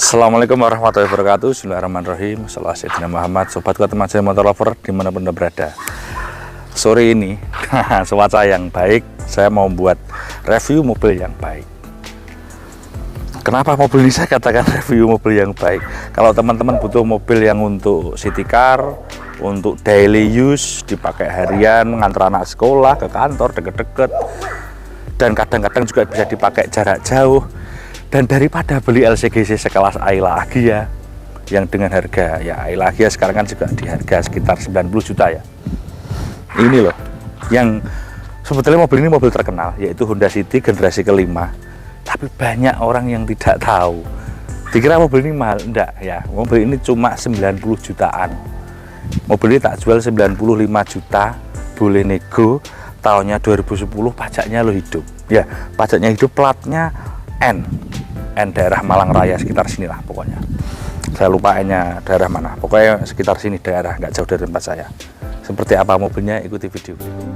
Assalamualaikum warahmatullahi wabarakatuh. Bismillahirrahmanirrahim. Assalamualaikum Muhammad. Sobatku, teman saya motor lover dimanapun Anda berada. Sore ini cuaca yang baik, saya mau buat review mobil yang baik. Kenapa mobil ini saya katakan review mobil yang baik? Kalau teman-teman butuh mobil yang untuk city car, untuk daily use, dipakai harian, ngantar anak sekolah ke kantor deket-deket, dan kadang-kadang juga bisa dipakai jarak jauh. Dan daripada beli LCGC sekelas Ayla Agya yang dengan harga, ya Ayla Agya sekarang kan juga di harga sekitar 90 juta ya. Ini loh, yang sebetulnya mobil ini mobil terkenal, yaitu Honda City generasi kelima. Tapi banyak orang yang tidak tahu. Dikira mobil ini mahal, enggak ya. Mobil ini cuma 90 jutaan. Mobil ini tak jual 95 juta, boleh nego. Tahunnya 2010, pajaknya lo hidup. Ya, pajaknya hidup, platnya N daerah Malang Raya, sekitar sinilah pokoknya. Saya lupa N-nya daerah mana, pokoknya sekitar sini daerah, nggak jauh dari tempat saya. Seperti apa mobilnya, ikuti video berikut.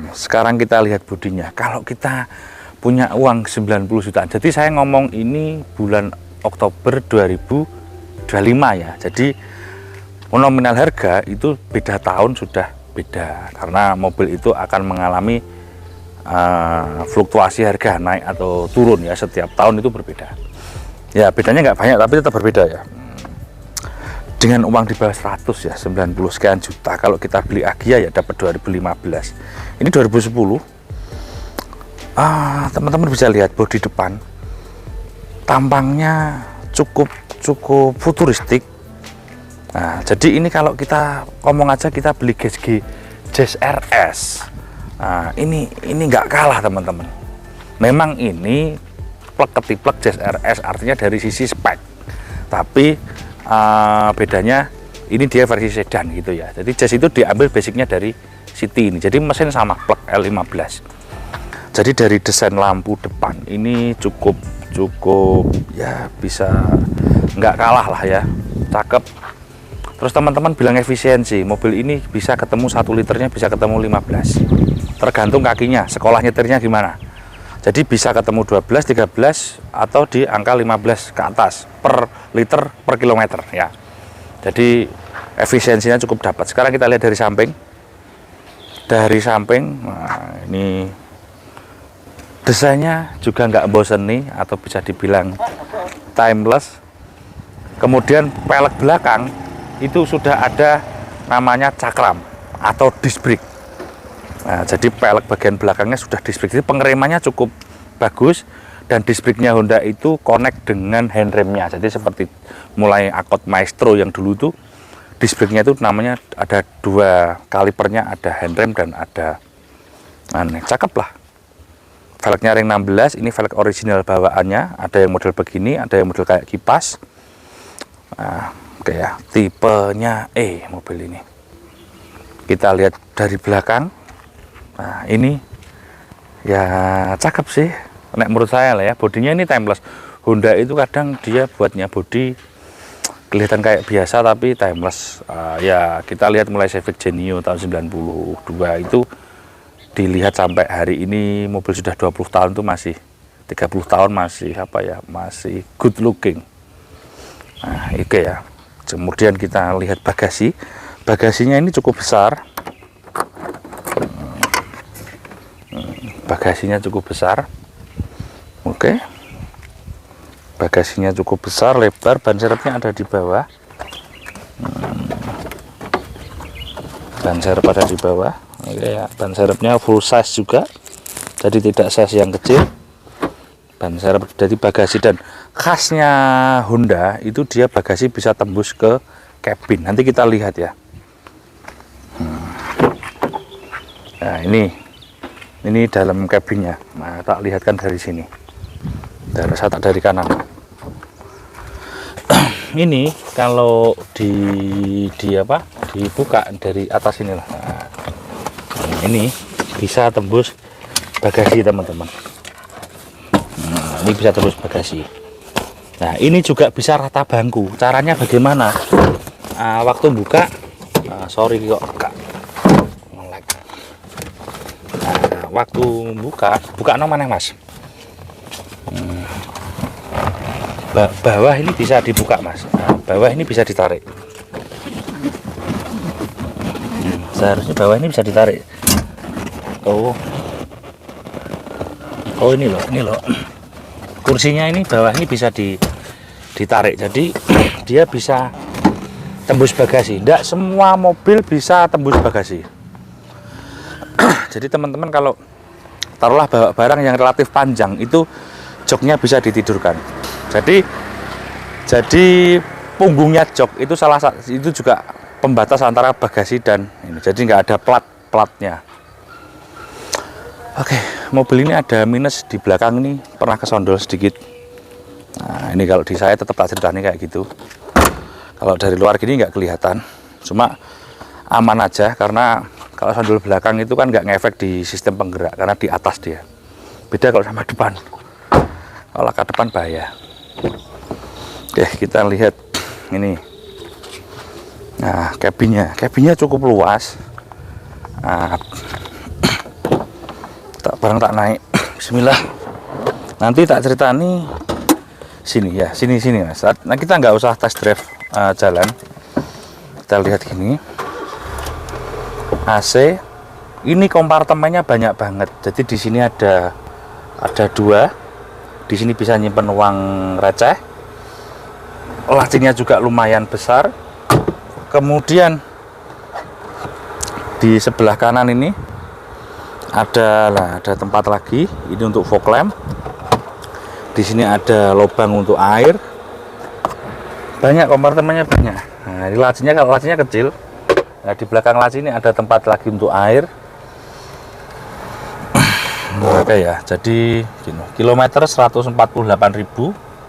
Sekarang kita lihat bodinya. Kalau kita punya uang 90 jutaan, jadi saya ngomong ini bulan Oktober 2025 ya. Jadi nominal harga itu beda tahun sudah beda, karena mobil itu akan mengalami fluktuasi harga, naik atau turun ya, setiap tahun itu berbeda. Ya bedanya nggak banyak tapi tetap berbeda ya. Dengan uang di bawah 100 ya, 90 sekian juta, kalau kita beli Agya ya dapat 2015. Ini 2010. Teman-teman bisa lihat bodi depan, tampangnya cukup futuristik. Nah, jadi ini kalau kita ngomong aja kita beli Jazz RS. Nah, ini nggak kalah teman-teman. Memang ini plek-ketiplek Jazz RS, artinya dari sisi spek. Tapi bedanya ini dia versi sedan gitu ya. Jadi Jazz itu diambil basicnya dari City ini. Jadi mesin sama, plug L15. Jadi dari desain lampu depan ini cukup ya, bisa nggak kalah lah ya, cakep. Terus teman-teman bilang efisiensi, mobil ini bisa ketemu 1 liternya bisa ketemu 15. Tergantung kakinya, sekolah nyetirnya gimana. Jadi bisa ketemu 12, 13 atau di angka 15 ke atas per liter per kilometer ya. Jadi efisiensinya cukup dapat. Sekarang kita lihat dari samping. Dari samping, nah ini desainnya juga nggak bosen nih, atau bisa dibilang timeless. Kemudian pelek belakang itu sudah ada namanya cakram atau disc brake. Nah, jadi pelek bagian belakangnya sudah disc brake. Jadi pengeremannya cukup bagus, dan disc brake-nya Honda itu connect dengan handremnya. Jadi seperti mulai Accord Maestro yang dulu tuh, disc brake-nya itu namanya ada 2 kalipernya, ada handrem dan ada cakep lah. Velgnya ring 16, ini velg original bawaannya. Ada yang model begini, ada yang model kayak kipas. Nah, kayak tipenya mobil ini. Kita lihat dari belakang. Nah, ini ya cakep sih, menurut saya lah ya. Bodinya ini timeless. Honda itu kadang dia buatnya bodi kelihatan kayak biasa tapi timeless. Ya kita lihat mulai Civic Genio tahun 92 itu, dilihat sampai hari ini mobil sudah 20 tahun tuh masih 30 tahun masih apa ya, masih good looking. Nah, oke ya. Kemudian kita lihat bagasi. Bagasinya ini cukup besar. Bagasinya cukup besar. Oke. Bagasinya cukup besar, lebar, ban serepnya ada di bawah. Ban serep ada di bawah. Oke ya, ban serepnya full size juga. Jadi tidak size yang kecil. Ban serep dari bagasi, dan khasnya Honda itu dia bagasi bisa tembus ke cabin. Nanti kita lihat ya. Nah, ini dalam cabinnya. Nah, tak lihatkan dari sini. Saya tak dari kanan. Ini kalau dibuka dari atas inilah. Nah, ini bisa tembus bagasi, teman-teman. Nah, ini bisa tembus bagasi. Nah, ini juga bisa rata bangku. Caranya bagaimana? Waktu buka, sorry kok enggak nge-lag. Waktu buka nomornya Mas. Bawah ini bisa dibuka Mas. Bawah ini bisa ditarik. Seharusnya bawah ini bisa ditarik. Oh ini loh. Kursinya ini bawah ini bisa ditarik. Jadi dia bisa tembus bagasi. Tidak semua mobil bisa tembus bagasi. Jadi teman-teman kalau taruhlah bawa barang yang relatif panjang, itu joknya bisa ditidurkan. Jadi punggungnya jok itu itu juga pembatas antara bagasi dan ini. Jadi nggak ada platnya. Oke, mobil ini ada minus di belakang ini, pernah kesondol sedikit. Nah, ini kalau di saya tetap tak ceritanya kayak gitu. Kalau dari luar gini nggak kelihatan, cuma aman aja karena kalau sondol belakang itu kan nggak ngefek di sistem penggerak karena di atas dia. Beda kalau sama depan. Kalau ke depan bahaya. Oke, kita lihat ini. Nah, cabinnya cukup luas. Nah, barang tak naik. Bismillah. Nanti tak cerita nih sini ya, sini Mas. Nah, kita nggak usah test drive jalan. Kita lihat gini. AC ini kompartemennya banyak banget. Jadi di sini ada dua. Di sini bisa nyimpen uang receh. Lacinya juga lumayan besar. Kemudian di sebelah kanan ini ada tempat lagi. Ini untuk fog lamp. Di sini ada lubang untuk air. Banyak kompartemennya banyak. Nah, ini lacinya, kalau lacinya kecil. Nah, di belakang laci ini ada tempat lagi untuk air. Oke ya, jadi gini, kilometer 148.000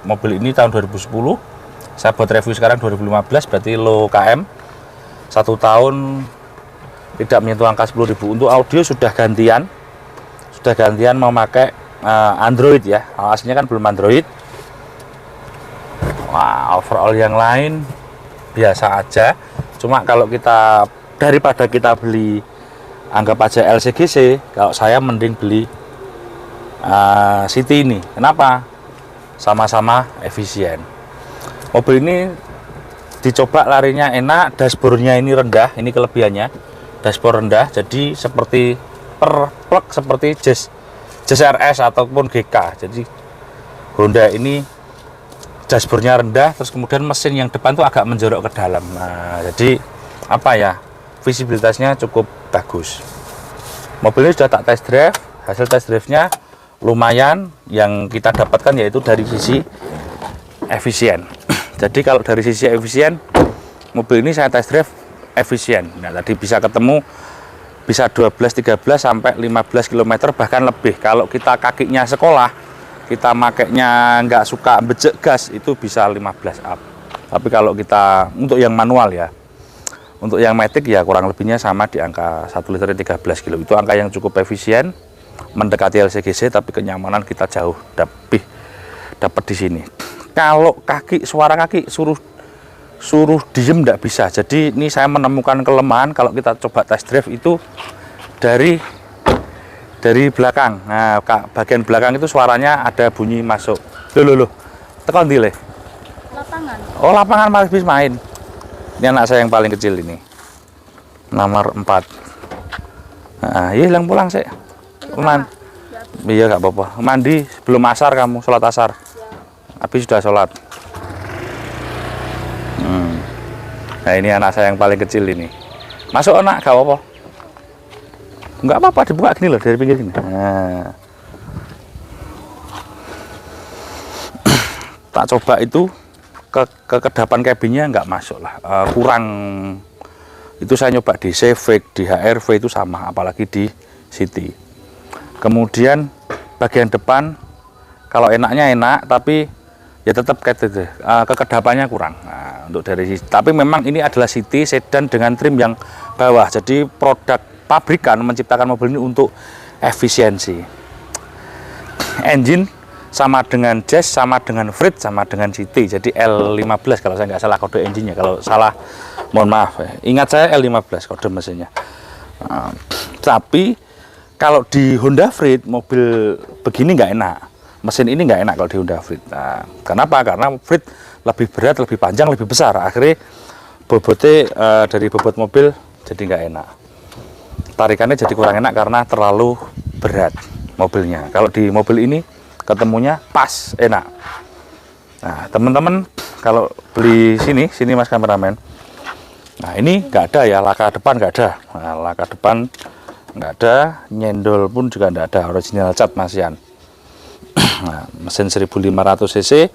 mobil ini tahun 2010. Saya buat review sekarang 2015, berarti low KM. 1 tahun tidak menyentuh angka 10.000. Untuk audio sudah gantian memakai Android ya. Aslinya kan belum Android. Wah, overall yang lain biasa aja. Cuma kalau kita daripada kita beli anggap aja LCGC, kalau saya mending beli City ini. Kenapa? Sama-sama efisien. Mobil ini dicoba larinya enak, dashboardnya ini rendah, ini kelebihannya. Dashboard rendah, jadi seperti per plug seperti Jazz RS ataupun GK. Jadi Honda ini dashboardnya rendah, terus kemudian mesin yang depan tuh agak menjorok ke dalam. Nah, jadi apa ya? Visibilitasnya cukup bagus. Mobil ini sudah tak test drive, hasil test drive-nya lumayan. Yang kita dapatkan yaitu dari sisi efisien. Jadi kalau dari sisi efisien, mobil ini saya test drive efisien. Nah, tadi bisa ketemu bisa 12, 13 sampai 15 km bahkan lebih. Kalau kita kakinya sekolah, kita makainya nggak suka becek gas, itu bisa 15 up. Tapi kalau kita untuk yang manual ya, untuk yang matic ya kurang lebihnya sama di angka 1 liter 13 kilo. Itu angka yang cukup efisien, mendekati LCGC, tapi kenyamanan kita jauh lebih dapat di sini. Kalau suara kaki suruh diem nggak bisa. Jadi ini saya menemukan kelemahan kalau kita coba test drive itu dari belakang. Nah, bagian belakang itu suaranya ada bunyi masuk. Loh. Tekan dile. lapangan. Oh, lapangan masih bisa main. Ini anak saya yang paling kecil ini. Nomor 4. Nah, iya hilang pulang sih. Man. Iya nggak apa-apa. Mandi sebelum asar kamu, sholat asar. Habis sudah sholat. Nah, ini anak saya yang paling kecil ini. Masuk anak, nggak apa-apa. Nggak apa-apa, dibuka gini loh dari pinggir gini. Nah. Tak coba itu ke kedapan cabinnya nggak masuk lah, kurang. Itu saya nyoba di Civic, di HR-V itu sama, apalagi di City. Kemudian bagian depan kalau enaknya enak, tapi ya tetap kayak itu, kekedapannya kurang. Nah, untuk dari tapi memang ini adalah City sedan dengan trim yang bawah. Jadi produk pabrikan menciptakan mobil ini untuk efisiensi. Engine sama dengan Jazz, sama dengan Frit, sama dengan City. Jadi L15 kalau saya nggak salah kode engine-nya. Kalau salah mohon maaf ya. Ingat saya L15 kode mesinnya. Tapi kalau di Honda Freed mobil begini nggak enak. Mesin ini nggak enak kalau di Honda Freed. Nah, kenapa? Karena Freed lebih berat, lebih panjang, lebih besar. Akhirnya bobotnya dari bobot mobil jadi nggak enak. Tarikannya jadi kurang enak karena terlalu berat mobilnya. Kalau di mobil ini ketemunya pas, enak. Nah, teman-teman kalau beli sini Mas kameramen. Nah, ini nggak ada ya, laka depan nggak ada. Nah, laka depan nggak ada, nyendol pun juga nggak ada, original cat masian. Nah, mesin 1500 cc,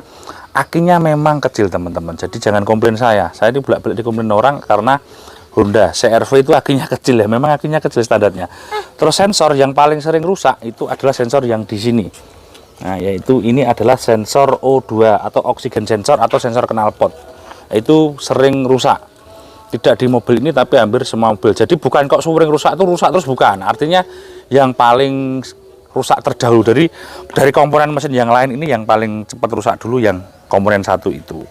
akinya memang kecil teman-teman. Jadi jangan komplain saya ini bolak-balik dikomplain orang karena Honda CR-V itu akinya kecil ya, memang akinya kecil standarnya. Terus sensor yang paling sering rusak itu adalah sensor yang di sini. Nah, yaitu ini adalah sensor O2 atau oksigen sensor atau sensor knalpot. Itu sering rusak. Tidak di mobil ini tapi hampir semua mobil. Jadi bukan kok sering rusak itu rusak terus, bukan. Artinya yang paling rusak terdahulu dari komponen mesin yang lain ini yang paling cepat rusak dulu yang komponen satu itu.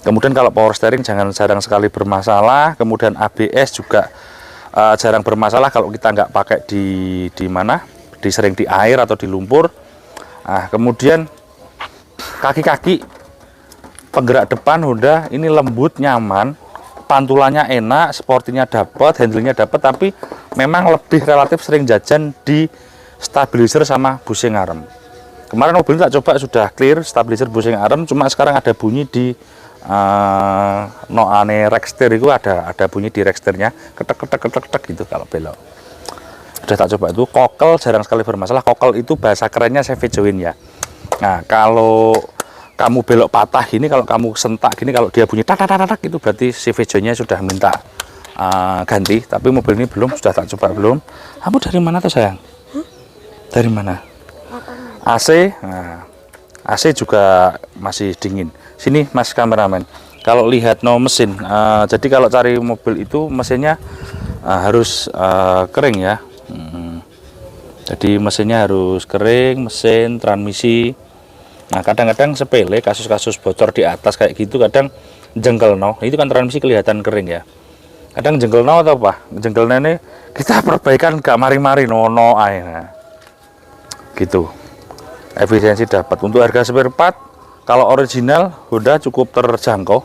Kemudian kalau power steering jarang sekali bermasalah. Kemudian ABS juga jarang bermasalah kalau kita nggak pakai di mana, sering di air atau di lumpur. Nah, kemudian kaki-kaki penggerak depan Honda ini lembut, nyaman, pantulannya enak, sportinya dapat, handlingnya dapat, tapi memang lebih relatif sering jajan di stabilizer sama bushing arm. Kemarin mobil tak coba sudah clear stabilizer bushing arm, cuma sekarang ada bunyi di noane rekster itu ada bunyi di reksternya, ketek gitu kalau belok. Sudah tak coba itu, kokel jarang sekali bermasalah. Kokel itu bahasa kerennya savage joint ya. Nah, kalau kamu belok patah gini, kalau kamu sentak gini, kalau dia bunyi tak itu berarti savage jointnya sudah minta ganti. Tapi mobil ini belum, sudah tak coba belum. Kamu dari mana tuh sayang? Dari mana? AC. Nah, AC juga masih dingin. Sini Mas kameramen. Kalau lihat mesin, jadi kalau cari mobil itu mesinnya harus kering ya. Jadi mesinnya harus kering, mesin, transmisi. Nah, kadang-kadang sepele, kasus-kasus bocor di atas kayak gitu, kadang jengkel itu kan transmisi kelihatan kering ya. Kadang jengkel atau apa? Jengkelnya ini kita perbaikan gak mari-mari nah. Gitu. Efisiensi dapat. Untuk harga spare part kalau original Honda cukup terjangkau.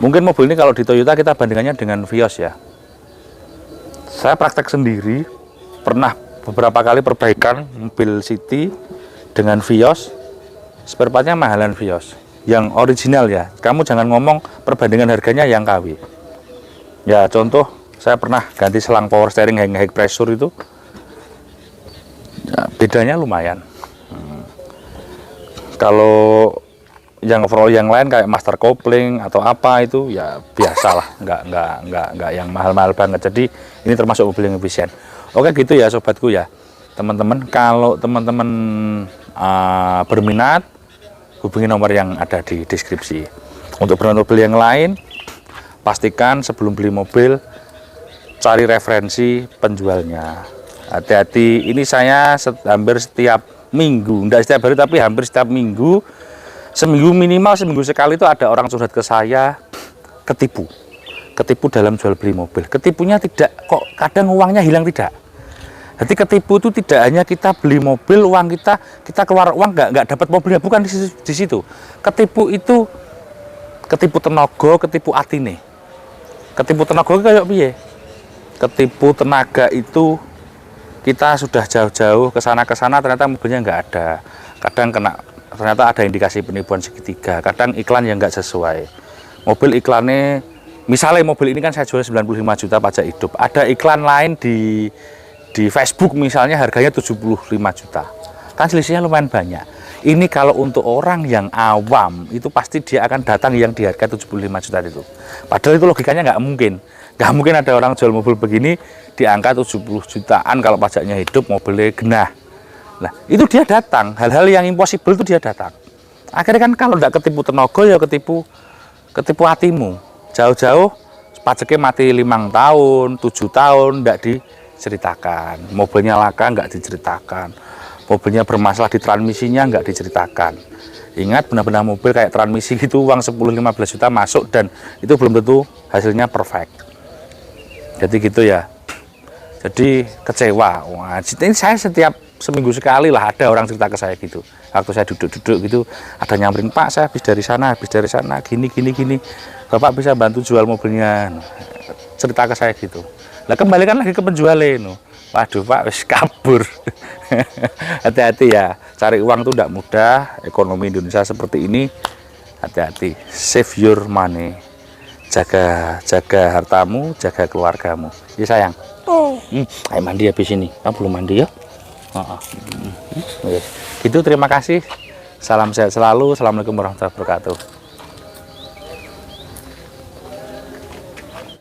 Mungkin mobil ini kalau di Toyota kita bandingannya dengan Vios ya. Saya praktek sendiri, pernah beberapa kali perbaikan mobil City dengan Vios, spare partnya mahalan Vios yang original ya. Kamu jangan ngomong perbandingan harganya yang KW ya. Contoh, saya pernah ganti selang power steering high pressure itu ya, bedanya lumayan. Kalau yang overall yang lain kayak master coupling atau apa itu ya biasalah, nggak yang mahal-mahal banget. Jadi ini termasuk mobil yang efisien. Oke gitu ya sobatku ya, teman-teman. Kalau teman-teman berminat, hubungi nomor yang ada di deskripsi. Untuk brand mobil yang lain, pastikan sebelum beli mobil cari referensi penjualnya. Hati-hati, ini saya hampir setiap minggu, enggak setiap hari tapi hampir setiap minggu, seminggu minimal seminggu sekali itu ada orang curhat ke saya ketipu dalam jual beli mobil. Ketipunya tidak kok kadang uangnya hilang tidak. Jadi ketipu itu tidak hanya kita beli mobil, uang kita keluar uang nggak dapat mobilnya, bukan di situ. Ketipu itu ketipu tenaga, ketipu atine. Ketipu tenaga kayak piye? Ketipu tenaga itu kita sudah jauh-jauh ke sana ternyata mobilnya nggak ada. Kadang ternyata ada indikasi penipuan segitiga, kadang iklan yang nggak sesuai. Mobil iklannya, misalnya mobil ini kan saya jual 95 juta pajak hidup, ada iklan lain di Facebook misalnya harganya 75 juta, kan selisihnya lumayan banyak. Ini kalau untuk orang yang awam itu pasti dia akan datang yang di harga 75 juta itu, padahal itu logikanya nggak mungkin ada orang jual mobil begini di angka 70 jutaan kalau pajaknya hidup, mobilnya genah. Nah itu dia datang, hal-hal yang impossible itu dia datang. Akhirnya kan kalau nggak ketipu tenaga ya ketipu hatimu. Jauh-jauh pajaknya mati 5 tahun, 7 tahun nggak diceritakan, mobilnya laka nggak diceritakan, mobilnya bermasalah di transmisinya nggak diceritakan. Ingat, benar-benar mobil kayak transmisi gitu uang 10-15 juta masuk dan itu belum tentu hasilnya perfect. Jadi gitu ya, jadi kecewa. Wah, ini saya setiap seminggu sekali lah ada orang cerita ke saya gitu. Waktu saya duduk-duduk gitu, ada nyamperin, Pak saya habis dari sana, gini, Bapak bisa bantu jual mobilnya, cerita ke saya gitu. Lah kembalikan lagi ke penjualnya. Waduh Pak, wis kabur. Hati-hati ya, cari uang itu tidak mudah, ekonomi Indonesia seperti ini. Hati-hati, save your money. Jaga hartamu, jaga keluargamu. Ya sayang. Ayo mandi habis ini. Kamu belum mandi ya? Gitu, terima kasih. Salam sehat selalu. Assalamualaikum warahmatullahi wabarakatuh.